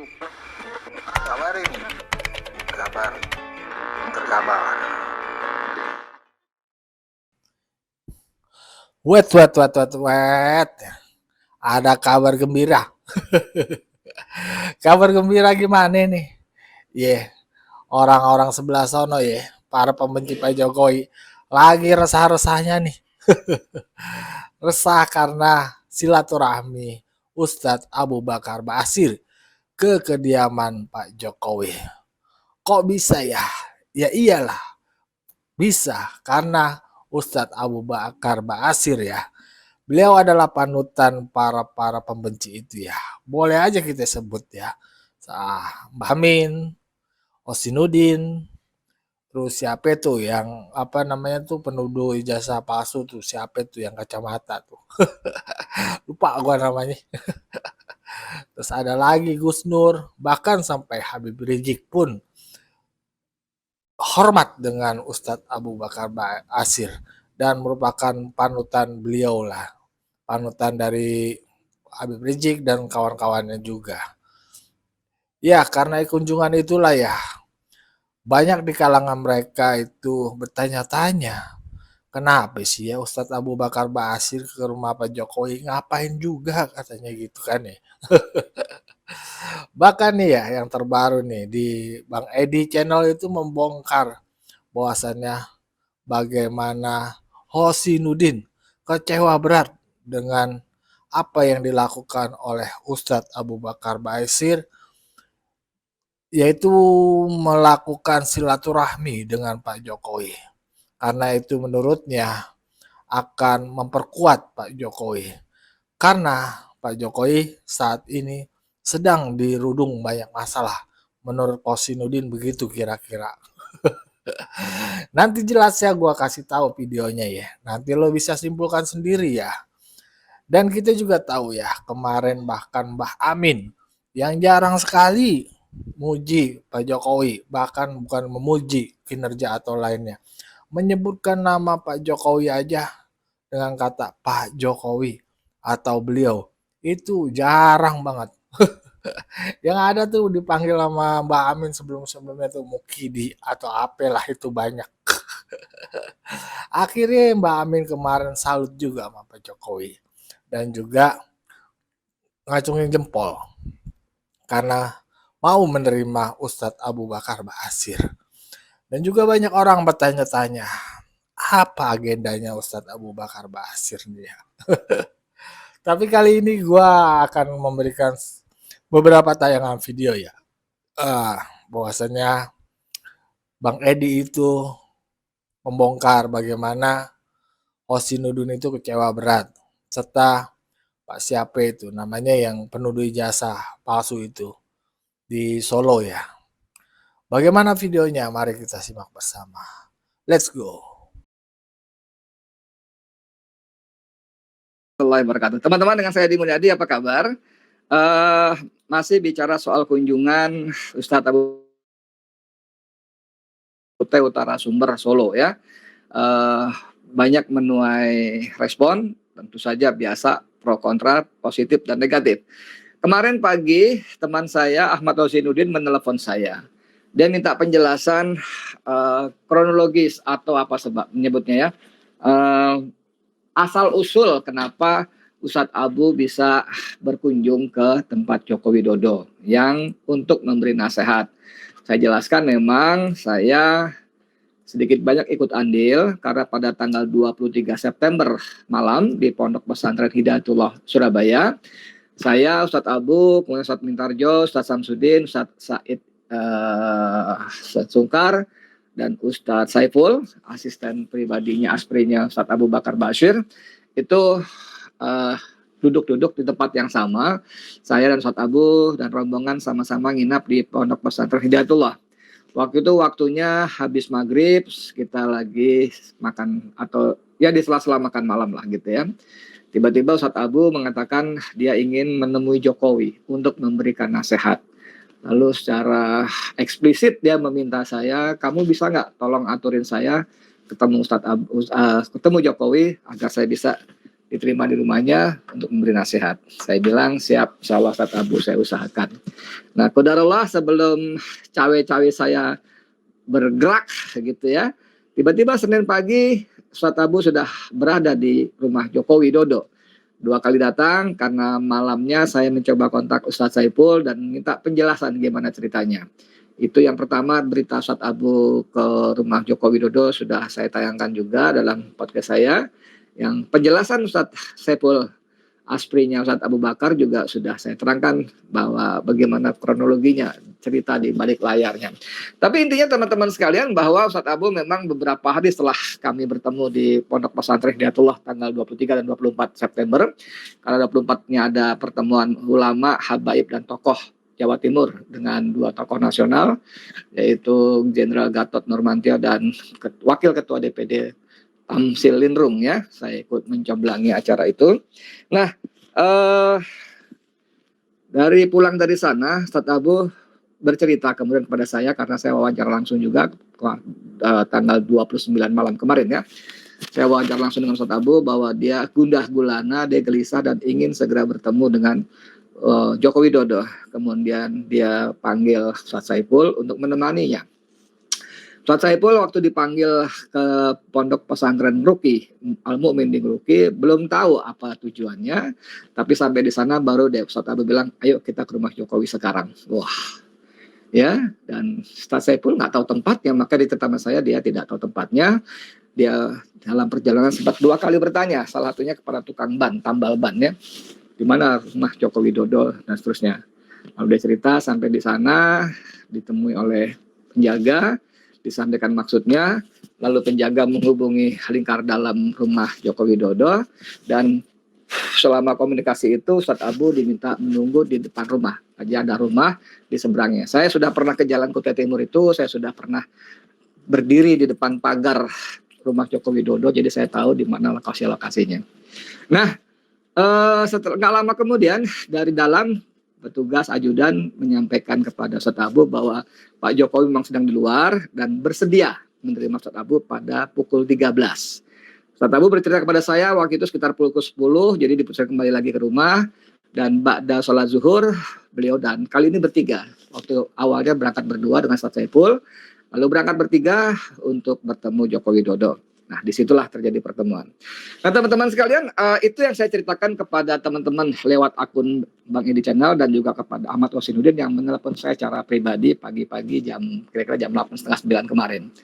Kabar ini, kabar terkabar. Wet. Ada kabar gembira. Kabar gembira gimana nih? Orang-orang sebelah sono para pembenci Pak Jokowi lagi resah-resahnya nih. Resah karena silaturahmi Ustadz Abu Bakar Basir ke kediaman Pak Jokowi. Kok bisa ya? Ya iyalah, bisa karena Ustadz Abu Bakar Basir beliau adalah panutan para pembenci itu ya. Boleh aja kita sebut ya. Mbah Amin, Osinudin, terus siapa tuh yang apa namanya tuh penuduh ijazah palsu tuh, siapa tuh yang kacamata tuh. Lupa gua namanya. Terus ada lagi Gus Nur, bahkan sampai Habib Rizik pun hormat dengan Ustadz Abu Bakar Basir dan merupakan panutan beliau lah. Panutan dari Habib Rizik dan kawan-kawannya juga. Ya, karena kunjungan itulah ya, banyak di kalangan mereka itu bertanya-tanya, kenapa sih ya Ustadz Abu Bakar Basir ke rumah Pak Jokowi, ngapain juga katanya gitu kan ya. Bahkan nih ya, yang terbaru nih di Bang Edi Channel itu membongkar bahwasannya bagaimana Hosinudin kecewa berat dengan apa yang dilakukan oleh Ustadz Abu Bakar Basir, yaitu melakukan silaturahmi dengan Pak Jokowi. Karena itu menurutnya akan memperkuat Pak Jokowi. Karena Pak Jokowi saat ini sedang dirudung banyak masalah. Menurut Kosinudin begitu kira-kira. Nanti jelas ya gue kasih tahu videonya ya. Nanti lo bisa simpulkan sendiri ya. Dan kita juga tahu ya, kemarin bahkan Mbah Amin yang jarang sekali muji Pak Jokowi, bahkan bukan memuji kinerja atau lainnya. Menyebutkan nama Pak Jokowi aja dengan kata Pak Jokowi atau beliau. Itu jarang banget. Yang ada tuh dipanggil sama Mbak Amin sebelum-sebelumnya tuh Mukidi atau apalah itu banyak. Akhirnya Mbak Amin kemarin salut juga sama Pak Jokowi. Dan juga ngacungin jempol karena mau menerima Ustadz Abu Bakar Basir. Dan juga banyak orang bertanya-tanya, apa agendanya Ustadz Abu Bakar Basir nih ya? Tapi kali ini gue akan memberikan beberapa tayangan video ya. Bahwasanya Bang Edi itu membongkar bagaimana Hosinudun itu kecewa berat. Serta Pak siapa itu namanya yang penuduh ijazah palsu itu di Solo ya. Bagaimana videonya? Mari kita simak bersama. Let's go. Teman-teman, dengan saya Edi Mulyadi, apa kabar? Masih bicara soal kunjungan Ustadz Abu Kutai Utara Sumber Solo ya. Banyak menuai respon, tentu saja biasa pro kontra, positif dan negatif. Kemarin pagi teman saya Ahmad Hosinudin menelepon saya. Dia minta penjelasan kronologis atau apa sebab menyebutnya ya. Asal usul kenapa Ustadz Abu bisa berkunjung ke tempat Joko Widodo yang untuk memberi nasihat. Saya jelaskan memang saya sedikit banyak ikut andil karena pada tanggal 23 September malam di Pondok Pesantren Hidayatullah Surabaya, saya Ustadz Abu, kemudian Ustadz Mintarjo, Ustadz Samsudin, Ustadz Said Sungkar, dan Ustadz Saiful, asisten pribadinya, asprinya Ustadz Abu Bakar Basir, itu duduk-duduk di tempat yang sama. Saya dan Ustadz Abu dan rombongan sama-sama nginap di Pondok Pesantren Hidayatullah. Waktu itu waktunya habis maghrib, kita lagi makan atau ya di sela-sela makan malam lah gitu ya. Tiba-tiba Ustadz Abu mengatakan dia ingin menemui Jokowi untuk memberikan nasihat. Lalu secara eksplisit dia meminta saya, kamu bisa nggak tolong aturin saya ketemu ketemu Jokowi agar saya bisa diterima di rumahnya untuk memberi nasihat. Saya bilang siap, insya Allah Ustadz Abu saya usahakan. Nah, qadarullah sebelum cawe-cawe saya bergerak gitu ya, tiba-tiba Senin pagi Ustadz Abu sudah berada di rumah Joko Widodo. 2 kali datang karena malamnya saya mencoba kontak Ustadz Saiful dan minta penjelasan gimana ceritanya. Itu yang pertama, berita Ustadz Abu ke rumah Joko Widodo sudah saya tayangkan juga dalam podcast saya. Yang penjelasan Ustadz Saiful Asprinya Ustadz Abu Bakar juga sudah saya terangkan bahwa bagaimana kronologinya, cerita di balik layarnya. Tapi intinya teman-teman sekalian bahwa Ustadz Abu memang beberapa hari setelah kami bertemu di Pondok Pesantren Hidayatullah tanggal 23 dan 24 September, karena 24-nya ada pertemuan ulama, habaib dan tokoh Jawa Timur dengan 2 tokoh nasional, yaitu Jenderal Gatot Nurmantio dan Wakil Ketua DPD Tamsil Lindrung ya. Saya ikut mencoblangi acara itu. Nah, dari pulang dari sana, Ustadz Abu bercerita kemudian kepada saya karena saya wawancara langsung juga tanggal 29 malam kemarin ya. Saya wawancara langsung dengan Ustadz Abu bahwa dia gundah gulana, dia gelisah dan ingin segera bertemu dengan Joko Widodo. Kemudian dia panggil Ustadz Saiful untuk menemaninya. Ustadz Saiful waktu dipanggil ke Pondok Pesantren Ruki, Al-Mu'min di Ruki, belum tahu apa tujuannya, tapi sampai di sana baru Ustadz Abu bilang, ayo kita ke rumah Jokowi sekarang. Wah, ya, dan Ustadz Saiful nggak tahu tempatnya, maka di pertama saya dia tidak tahu tempatnya. Dia dalam perjalanan sempat 2 kali bertanya, salah satunya kepada tukang ban, tambal ban ya, di mana rumah Joko Widodo dan seterusnya. Lalu dia cerita sampai di sana ditemui oleh penjaga, disampaikan maksudnya, lalu penjaga menghubungi lingkar dalam rumah Joko Widodo, dan selama komunikasi itu Ustadz Abu diminta menunggu di depan rumah. Aja ada rumah di seberangnya. Saya sudah pernah ke Jalan Kutai Timur itu, saya sudah pernah berdiri di depan pagar rumah Joko Widodo, jadi saya tahu di mana lokasinya. Nah, setelah nggak lama kemudian dari dalam petugas ajudan menyampaikan kepada Ustadz Abu bahwa Pak Jokowi memang sedang di luar dan bersedia menerima Ustadz Abu pada pukul 13. Ustadz Abu bercerita kepada saya waktu itu sekitar pukul 10, jadi diputuskan kembali lagi ke rumah, dan ba'da sholat zuhur beliau dan kali ini bertiga. Waktu awalnya berangkat berdua dengan Ustadz Saiful, lalu berangkat bertiga untuk bertemu Joko Widodo. Nah, disitulah terjadi pertemuan. Nah, teman-teman sekalian, itu yang saya ceritakan kepada teman-teman lewat akun Bang Edi Channel dan juga kepada Ahmad Wasinuddin yang menelepon saya secara pribadi pagi-pagi kira-kira jam 8:30, 9 kemarin.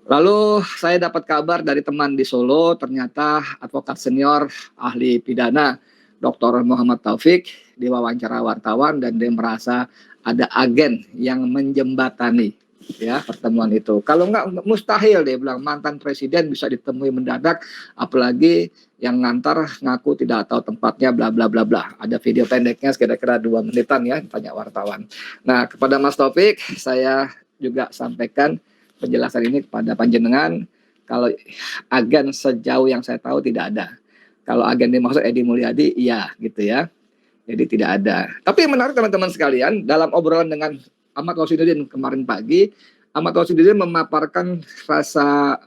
Lalu saya dapat kabar dari teman di Solo, ternyata advokat senior ahli pidana Dr. Muhammad Taufik diwawancara wartawan dan dia merasa ada agen yang menjembatani ya pertemuan itu. Kalau nggak mustahil, dia bilang, mantan presiden bisa ditemui mendadak, apalagi yang ngantar ngaku tidak tahu tempatnya, bla bla bla bla. Ada video pendeknya kira-kira 2 menitan ya, tanya wartawan. Nah, kepada Mas Taufik saya juga sampaikan penjelasan ini kepada panjenengan, kalau agen sejauh yang saya tahu tidak ada. Kalau agen dimaksud Edi Mulyadi, iya gitu ya. Jadi tidak ada. Tapi yang menarik teman-teman sekalian, dalam obrolan dengan Ahmad Wasinuddin kemarin pagi, Ahmad Wasinuddin memaparkan rasa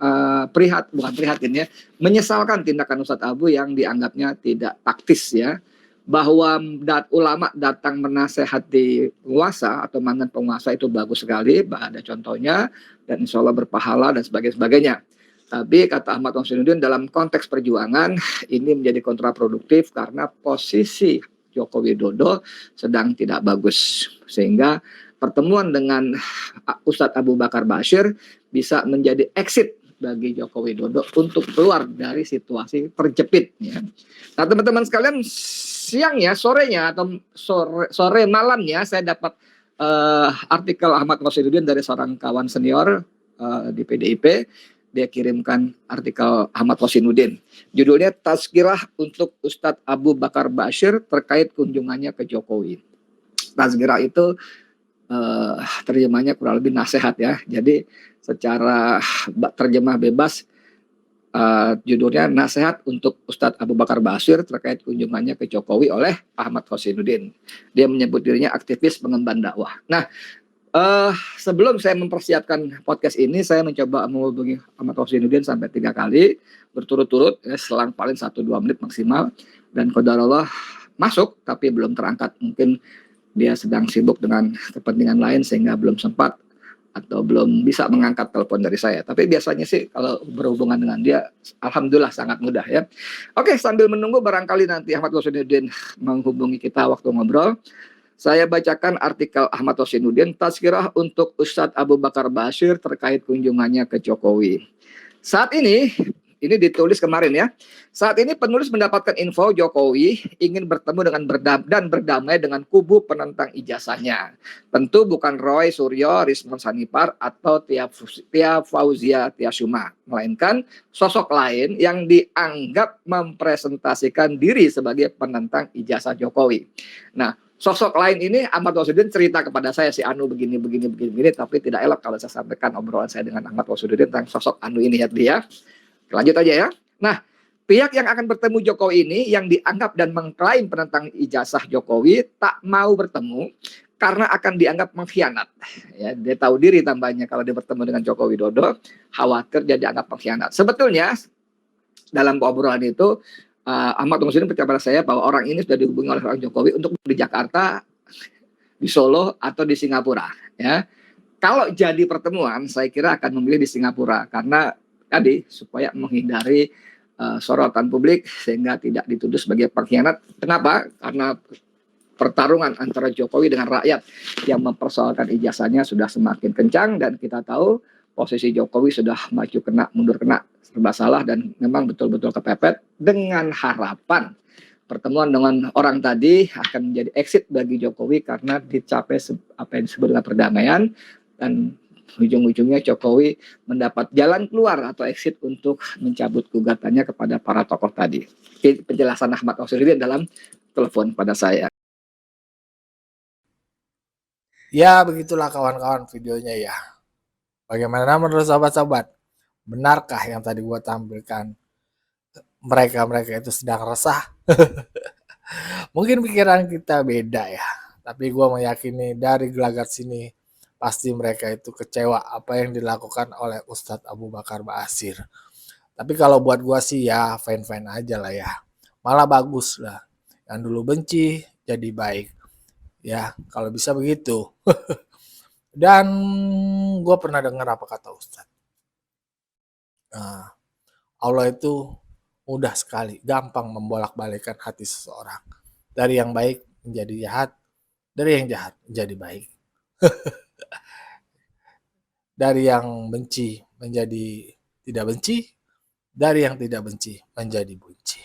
prihatin ya, menyesalkan tindakan Ustadz Abu yang dianggapnya tidak taktis ya, bahwa ulama datang menasehati penguasa atau mantan penguasa itu bagus sekali, ada contohnya dan insya Allah berpahala dan sebagainya. Tapi kata Ahmad Wasinuddin dalam konteks perjuangan ini menjadi kontraproduktif karena posisi Joko Widodo sedang tidak bagus, sehingga pertemuan dengan Ustadz Abu Bakar Bashir bisa menjadi exit bagi Joko Widodo untuk keluar dari situasi terjepit ya. Nah, teman-teman sekalian, siangnya, sorenya atau sore malamnya saya dapat artikel Ahmad Wasinuddin dari seorang kawan senior di PDIP. Dia kirimkan artikel Ahmad Wasinuddin. Judulnya Tazkirah untuk Ustadz Abu Bakar Bashir terkait kunjungannya ke Jokowi. Tazkirah itu terjemahnya kurang lebih nasihat ya. Jadi secara terjemah bebas judulnya nasihat untuk Ustadz Abu Bakar Bashir terkait kunjungannya ke Jokowi oleh Ahmad Wasinuddin. Dia menyebut dirinya aktivis pengemban dakwah. Nah, Sebelum saya mempersiapkan podcast ini, saya mencoba menghubungi Ahmad Rosinuddin sampai 3 kali berturut-turut, ya, selang paling 1-2 menit maksimal, dan qadarullah masuk, tapi belum terangkat. Mungkin dia sedang sibuk dengan kepentingan lain sehingga belum sempat atau belum bisa mengangkat telepon dari saya. Tapi biasanya sih kalau berhubungan dengan dia, alhamdulillah sangat mudah ya. Oke, sambil menunggu barangkali nanti Ahmad Rosinuddin menghubungi kita waktu ngobrol, saya bacakan artikel Ahmad Rosinuddin, Tazkirah untuk Ustadz Abu Bakar Ba'asyir terkait kunjungannya ke Jokowi. Saat ini ditulis kemarin ya. Saat ini penulis mendapatkan info Jokowi ingin bertemu dengan berdamai dengan kubu penentang ijazahnya. Tentu bukan Roy Suryo, Rismon Sanipar, atau Tia Fauzia Tiasuma, melainkan sosok lain yang dianggap mempresentasikan diri sebagai penentang ijazah Jokowi. Nah, sosok lain ini Ahmad Rosinuddin cerita kepada saya, si Anu begini, tapi tidak elok kalau saya sampaikan obrolan saya dengan Ahmad Rosinuddin tentang sosok Anu ini ya dia. Lanjut aja ya. Nah, pihak yang akan bertemu Jokowi ini yang dianggap dan mengklaim penentang ijazah Jokowi tak mau bertemu karena akan dianggap mengkhianat. Ya, dia tahu diri tambahnya kalau dia bertemu dengan Joko Widodo, khawatir dia dianggap mengkhianat. Sebetulnya dalam obrolan itu Ahmad Rosinuddin percaya pada saya bahwa orang ini sudah dihubungi oleh orang Jokowi untuk di Jakarta, di Solo, atau di Singapura. Ya, kalau jadi pertemuan, saya kira akan memilih di Singapura karena tadi supaya menghindari sorotan publik sehingga tidak dituduh sebagai pengkhianat. Kenapa? Karena pertarungan antara Jokowi dengan rakyat yang mempersoalkan ijazahnya sudah semakin kencang, dan kita tahu posisi Jokowi sudah maju kena, mundur kena, serba salah, dan memang betul-betul kepepet. Dengan harapan pertemuan dengan orang tadi akan menjadi exit bagi Jokowi karena dicapai apa yang disebut dengan perdamaian, dan ujung-ujungnya Jokowi mendapat jalan keluar atau exit untuk mencabut gugatannya kepada para tokoh tadi. Ini penjelasan Ahmad Rosinuddin dalam telepon pada saya. Ya, begitulah kawan-kawan videonya ya. Bagaimana menurut sahabat-sahabat? Benarkah yang tadi gua tampilkan? Mereka itu sedang resah? Mungkin pikiran kita beda ya. Tapi gua meyakini dari gelagat sini pasti mereka itu kecewa apa yang dilakukan oleh Ustadz Abu Bakar Ba'asyir. Tapi kalau buat gua sih ya fine-fine aja lah ya. Malah bagus lah. Yang dulu benci jadi baik. Ya, kalau bisa begitu. Dan gua pernah dengar apa kata Ustadz. Nah, Allah itu mudah sekali, gampang membolak-balikan hati seseorang. Dari yang baik menjadi jahat, dari yang jahat menjadi baik. Dari yang benci menjadi tidak benci, dari yang tidak benci menjadi benci.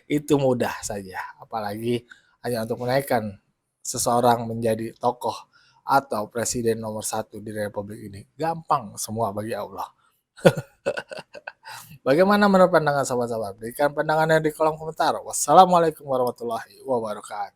Itu mudah saja, apalagi hanya untuk menaikkan seseorang menjadi tokoh atau presiden nomor 1 di Republik ini. Gampang semua bagi Allah. Bagaimana menurut pandangan sahabat-sahabat? Berikan pandangannya di kolom komentar. Wassalamualaikum warahmatullahi wabarakatuh.